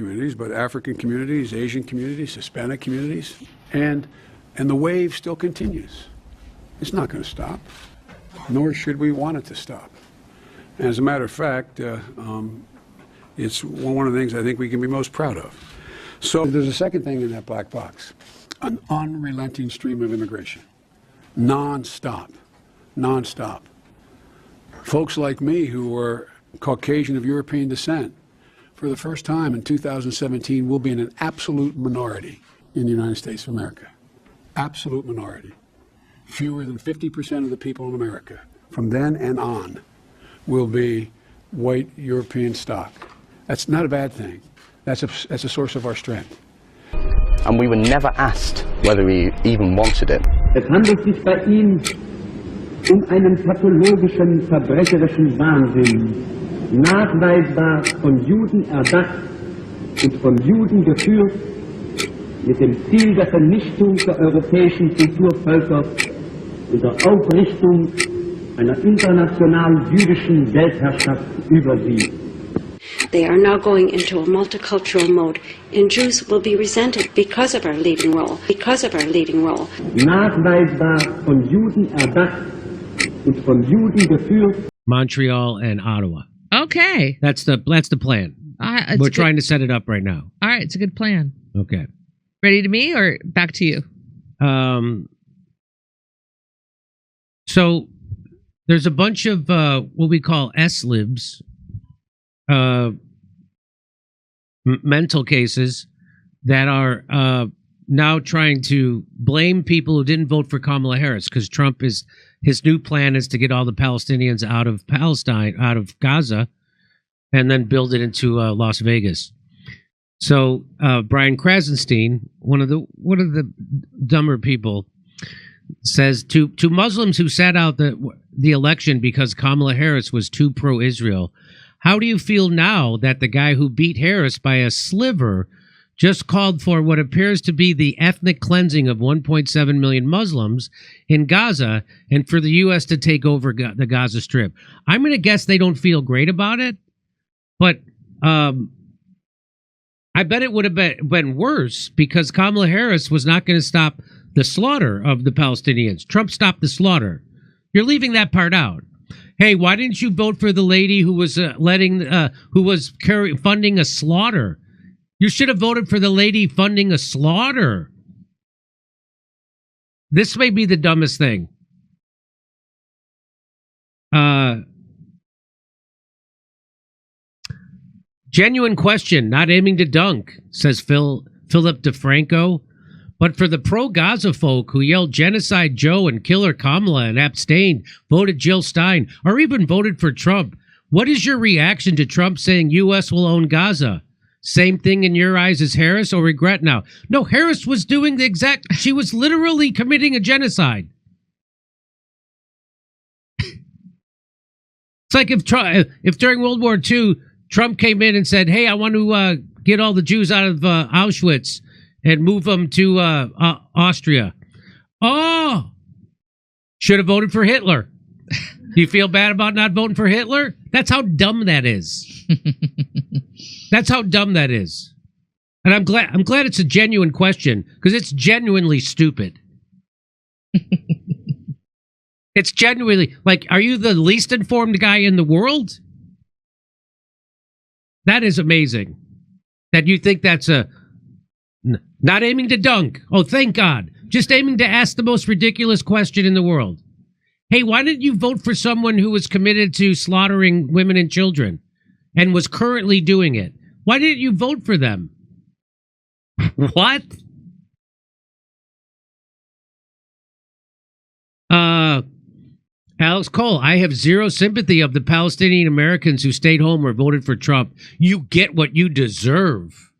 communities, but African communities, Asian communities, Hispanic communities, and the wave still continues. It's not going to stop, nor should we want it to stop. And as a matter of fact, it's one of the things I think we can be most proud of. So there's a second thing in that black box, an unrelenting stream of immigration, non-stop, non-stop. Folks like me who were Caucasian of European descent, for the first time in 2017, will be in an absolute minority in the United States of America. Absolute minority. Fewer than 50% of the people in America, from then and on, will be white European stock. That's not a bad thing. That's a source of our strength. And we were never asked whether we even wanted it. Es handelt sich bei ihm einen pathologischen, verbrecherischen Wahnsinn, nachweisbar von Juden erdacht und von Juden geführt, mit dem Ziel der Vernichtung der europäischen Kulturvölker und der Aufrichtung einer international jüdischen Weltherrschaft über sie. They are now going into a multicultural mode, and Jews will be resented because of our leading role. Nachweisbar von Juden erdacht und von Juden geführt. Montreal and Ottawa. Okay. That's the plan. We're trying to set it up right now. All right, it's a good plan. Okay. Ready to me or back to you? So there's a bunch of what we call S-libs, mental cases that are now trying to blame people who didn't vote for Kamala Harris because his new plan is to get all the Palestinians out of Palestine, out of Gaza, and then build it into Las Vegas. So Brian Krasenstein, one of the dumber people, says to Muslims who sat out the election because Kamala Harris was too pro-Israel, how do you feel now that the guy who beat Harris by a sliver just called for what appears to be the ethnic cleansing of 1.7 million Muslims in Gaza and for the U.S. to take over the Gaza Strip? I'm going to guess they don't feel great about it, but I bet it would have been worse because Kamala Harris was not going to stop the slaughter of the Palestinians. Trump stopped the slaughter. You're leaving that part out. Hey, why didn't you vote for the lady who was funding a slaughter? You should have voted for the lady funding a slaughter. This may be the dumbest thing. Genuine question, not aiming to dunk, says Philip DeFranco. But for the pro-Gaza folk who yelled Genocide Joe and Killer Kamala and abstained, voted Jill Stein, or even voted for Trump, what is your reaction to Trump saying U.S. will own Gaza? Same thing in your eyes as Harris, or regret now? No, Harris was doing she was literally committing a genocide. It's like if during World War II, Trump came in and said, hey, I want to get all the Jews out of Auschwitz and move them to Austria. Oh, should have voted for Hitler. Do you feel bad about not voting for Hitler? That's how dumb that is. That's how dumb that is. And I'm glad it's a genuine question because it's genuinely stupid. It's genuinely like, are you the least informed guy in the world? That is amazing. That you think that's not aiming to dunk. Oh, thank God. Just aiming to ask the most ridiculous question in the world. Hey, why didn't you vote for someone who was committed to slaughtering women and children and was currently doing it? Why didn't you vote for them? What? Alex Cole, I have zero sympathy of the Palestinian Americans who stayed home or voted for Trump. You get what you deserve.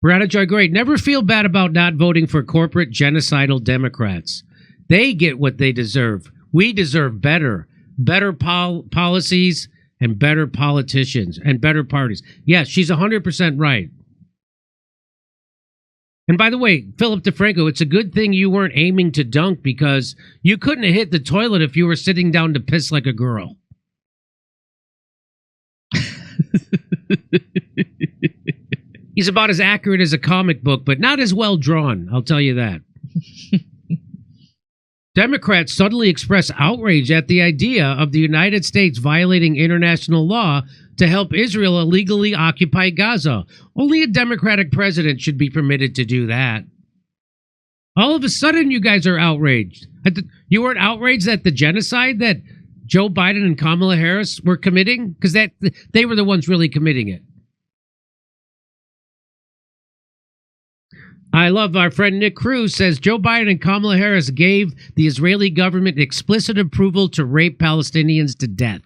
Brad Joy Great, never feel bad about not voting for corporate genocidal Democrats. They get what they deserve. We deserve better policies and better politicians and better parties. Yes, she's 100% right. And by the way, Philip DeFranco, it's a good thing you weren't aiming to dunk because you couldn't have hit the toilet if you were sitting down to piss like a girl. He's about as accurate as a comic book, but not as well drawn, I'll tell you that. Democrats suddenly express outrage at the idea of the United States violating international law to help Israel illegally occupy Gaza. Only a Democratic president should be permitted to do that. All of a sudden, you guys are outraged. You weren't outraged at the genocide that Joe Biden and Kamala Harris were committing? Because they were the ones really committing it. I love our friend Nick Cruz says Joe Biden and Kamala Harris gave the Israeli government explicit approval to rape Palestinians to death.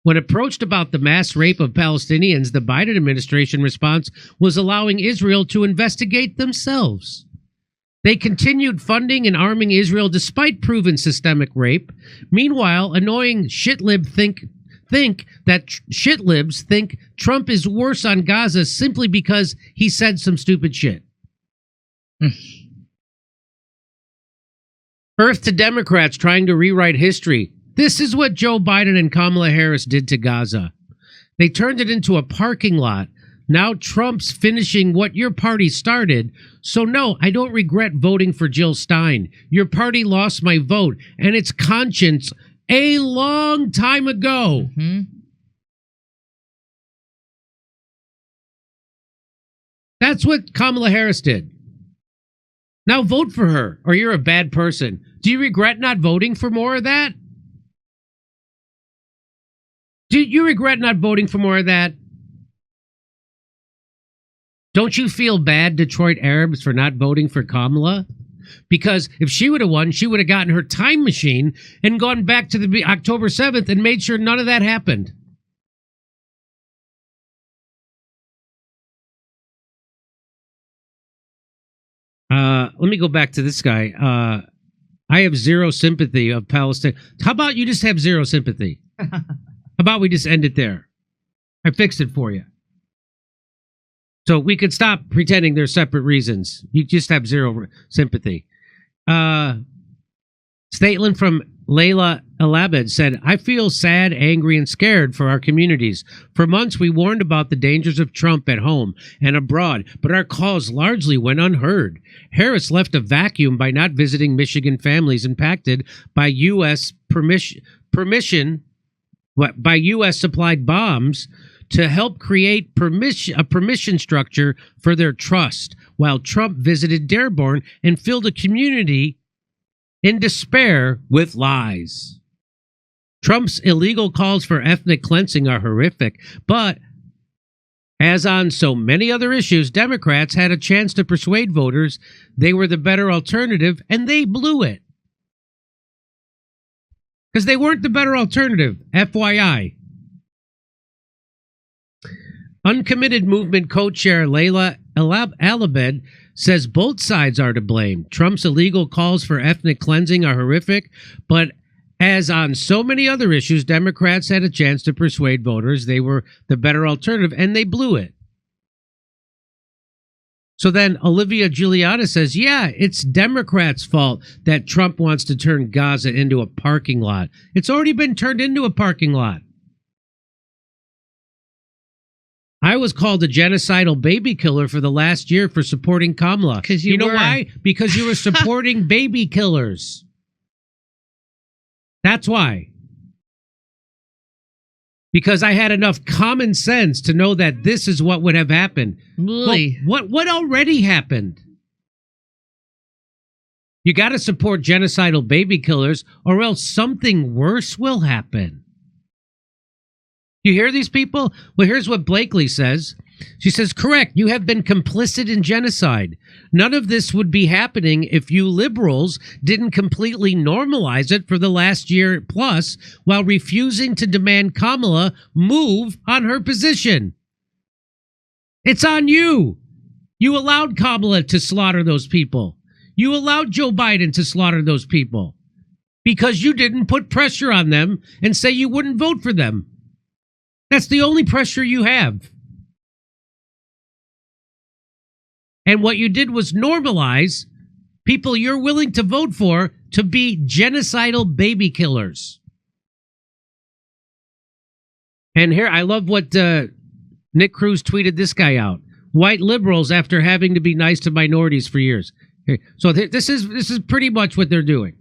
When approached about the mass rape of Palestinians, the Biden administration response was allowing Israel to investigate themselves. They continued funding and arming Israel despite proven systemic rape. Meanwhile, annoying shitlibs think Trump is worse on Gaza simply because he said some stupid shit. Earth to Democrats trying to rewrite history. This is what Joe Biden and Kamala Harris did to Gaza. They turned it into a parking lot. Now Trump's finishing what your party started. So no, I don't regret voting for Jill Stein. Your party lost my vote and its conscience a long time ago. Mm-hmm. That's what Kamala Harris did. Now vote for her, or you're a bad person. Do you regret not voting for more of that? Do you regret not voting for more of that? Don't you feel bad, Detroit Arabs, for not voting for Kamala? Because if she would have won, she would have gotten her time machine and gone back to the October 7th and made sure none of that happened. Let me go back to this guy. I have zero sympathy of Palestine. How about you just have zero sympathy? How about we just end it there? I fixed it for you. So we could stop pretending there's separate reasons. You just have zero sympathy. Statement from Layla Elabed said, I feel sad, angry, and scared for our communities. For months, we warned about the dangers of Trump at home and abroad, but our calls largely went unheard. Harris left a vacuum by not visiting Michigan families impacted by U.S. by U.S. supplied bombs to help create a permission structure for their trust, while Trump visited Dearborn and filled a community in despair with lies. Trump's illegal calls for ethnic cleansing are horrific, but as on so many other issues, Democrats had a chance to persuade voters they were the better alternative, and they blew it. Because they weren't the better alternative, FYI. Uncommitted movement co-chair Layla Alabed says both sides are to blame. Trump's illegal calls for ethnic cleansing are horrific, but as on so many other issues, Democrats had a chance to persuade voters they were the better alternative, and they blew it. So then Olivia Giuliana says, yeah, it's Democrats' fault that Trump wants to turn Gaza into a parking lot. It's already been turned into a parking lot. I was called a genocidal baby killer for the last year for supporting Kamala. Because you know why? Because you were supporting baby killers. That's why. Because I had enough common sense to know that this is what would have happened. Really? Well, what already happened? You got to support genocidal baby killers, or else something worse will happen. You hear these people? Well, here's what Blakely says. She says, correct, you have been complicit in genocide. None of this would be happening if you liberals didn't completely normalize it for the last year plus while refusing to demand Kamala move on her position. It's on you. You allowed Kamala to slaughter those people. You allowed Joe Biden to slaughter those people because you didn't put pressure on them and say you wouldn't vote for them. That's the only pressure you have. And what you did was normalize people you're willing to vote for to be genocidal baby killers. And here, I love what Nick Cruz tweeted this guy out. white liberals after having to be nice to minorities for years. So this is pretty much what they're doing.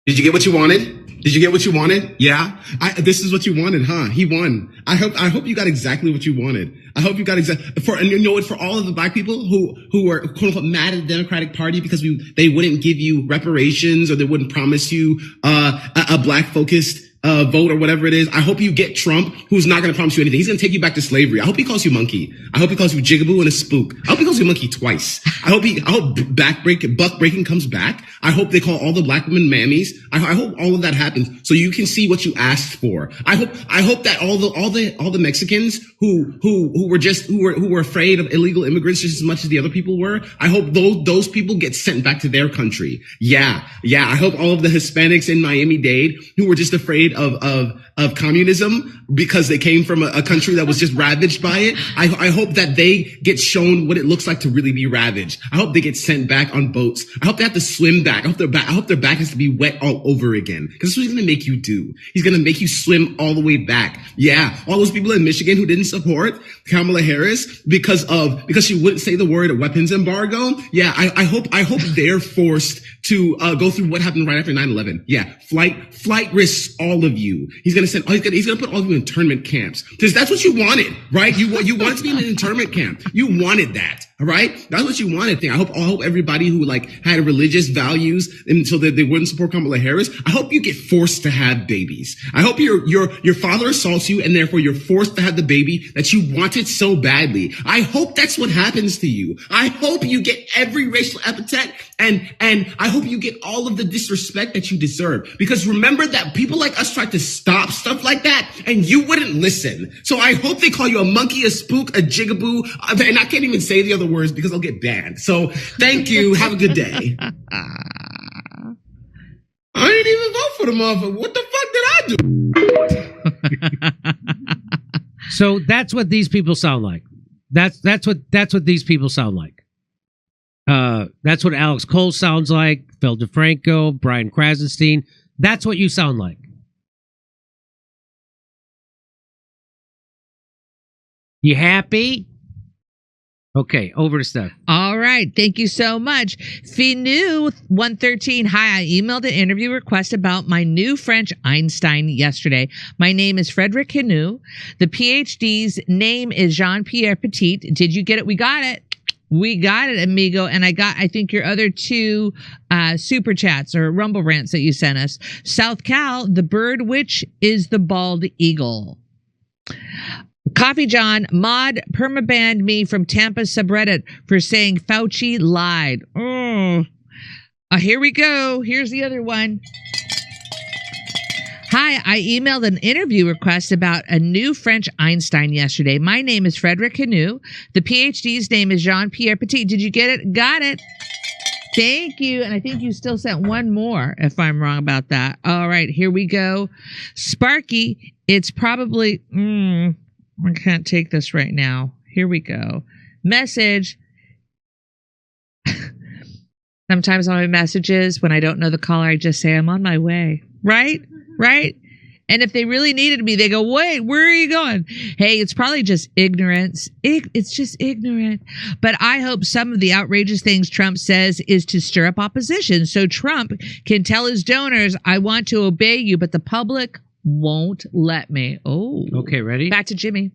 Did you get what you wanted? Did you get what you wanted? Yeah. This is what you wanted, huh? He won. I hope you got exactly what you wanted. I hope you got and you know what, for all of the black people who were quote unquote mad at the Democratic Party because they wouldn't give you reparations or they wouldn't promise you a black focused vote or whatever it is. I hope you get Trump, who's not going to promise you anything. He's going to take you back to slavery. I hope he calls you monkey. I hope he calls you jigaboo and a spook. I hope he calls you monkey twice. I hope buck breaking comes back. I hope they call all the black women mammies. I hope all of that happens so you can see what you asked for. I hope that all the Mexicans who were afraid of illegal immigrants just as much as the other people were, I hope those people get sent back to their country. Yeah. I hope all of the Hispanics in Miami-Dade who were just afraid of communism because they came from a country that was just ravaged by it. I hope that they get shown what it looks like to really be ravaged. I hope they get sent back on boats. I hope they have to swim back. I hope their back has to be wet all over again. Because that's what he's going to make you do. He's going to make you swim all the way back. Yeah. All those people in Michigan who didn't support Kamala Harris because she wouldn't say the word weapons embargo. Yeah. I hope they're forced to go through what happened right after 9/11. Yeah. Flight risks all of you. He's going to put all of you in internment camps. Because that's what you wanted, right? You wanted to be in an internment camp. You wanted that. All right. That's what you wanted. I hope everybody who had religious values and so that they wouldn't support Kamala Harris. I hope you get forced to have babies. I hope your father assaults you and therefore you're forced to have the baby that you wanted so badly. I hope that's what happens to you. I hope you get every racial epithet and I hope you get all of the disrespect that you deserve. Because remember that people like us tried to stop stuff like that and you wouldn't listen. So I hope they call you a monkey, a spook, a jigaboo, and I can't even say the other words because I'll get banned. So thank you. Have a good day. I didn't even vote for the motherfucker. What the fuck did I do? So that's what these people sound like. That's what these people sound like. That's what Alex Cole sounds like. Phil DeFranco, Brian Krasenstein. That's what you sound like. You happy? Okay, over to Steph. All right. Thank you so much. Finu113. Hi, I emailed an interview request about my new French Einstein yesterday. My name is Frederic Henu. The PhD's name is Jean-Pierre Petit. Did you get it? We got it. We got it, amigo. And I think your other two super chats or rumble rants that you sent us. South Cal, the bird which is the bald eagle. Coffee John, mod permabanned me from Tampa subreddit for saying Fauci lied. Here we go. Here's the other one. Hi, I emailed an interview request about a new French Einstein yesterday. My name is Frederic Henu. The PhD's name is Jean-Pierre Petit. Did you get it? Got it. Thank you. And I think you still sent one more, if I'm wrong about that. All right, here we go. Sparky, it's probably... I can't take this right now. Here we go. Message. Sometimes on my messages, when I don't know the caller, I just say, I'm on my way. Right? And if they really needed me, they go, wait, where are you going? Hey, it's probably just ignorance. It's just ignorant. But I hope some of the outrageous things Trump says is to stir up opposition. So Trump can tell his donors, I want to obey you, but the public won't let me. Oh. Okay, ready? Back to Jimmy.